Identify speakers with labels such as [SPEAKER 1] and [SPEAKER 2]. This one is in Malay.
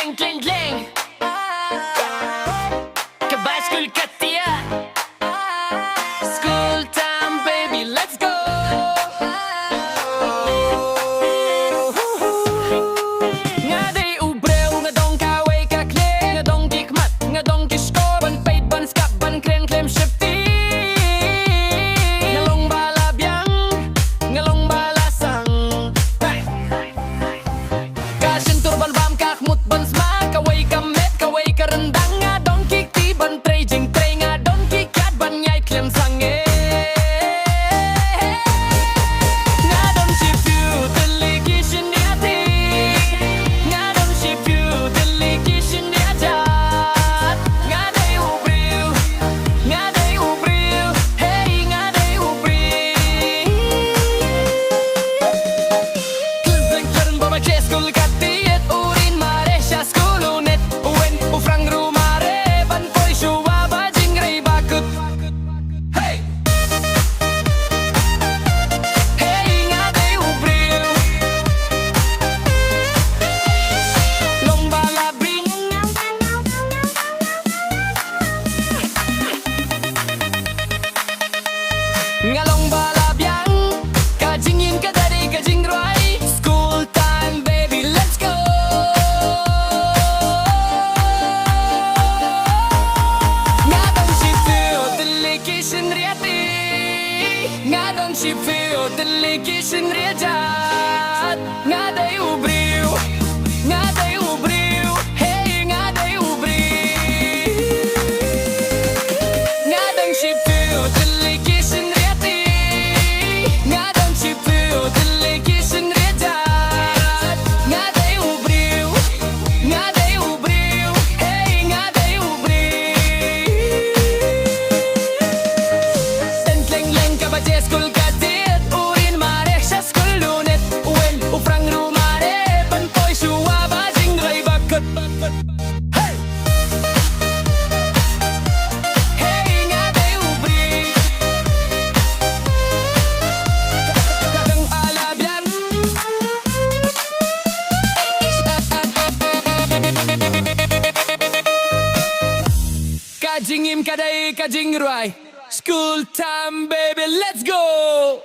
[SPEAKER 1] tleng tleng tleng. Kabaskul katia. School time, baby, let's go. Nga Dei U Briew, nga dong kaway kakle, nga dong kikmat, nga dong kisko, ban pait ban skap ban klem klem shifty. Ngalong balabyang, ngalong balasang. Kashin turban bam kakmut ban sma, kaway kamet, kaway karandang, nga dong kikti ban trejing tre, nga dong kikat ban nyay klem sange. Ngalong balabyang, kajingin ka dari kajing ruay. School time, baby, let's go. Nga dong she feel delegation riati, nga dong she feel delegation riajat. Nga Dei U Briew, nga Dei U Briew, hey nga Dei U Briew. Nga dong she feel delegation riati, nga dong she feel delegation riajat. Nga Dei U Briew, nga Dei U Briew, hey nga Dei U Briew. Tleng tleng tleng ka ba school katit, urin marek sa school lunet, uwen uprang rumare, panpoy suwa ba jingray bakot. Hey! Hey nga Dei U Briew, kadang alabyan. Kajingim kadai kajing ruay. School time, baby, let's go.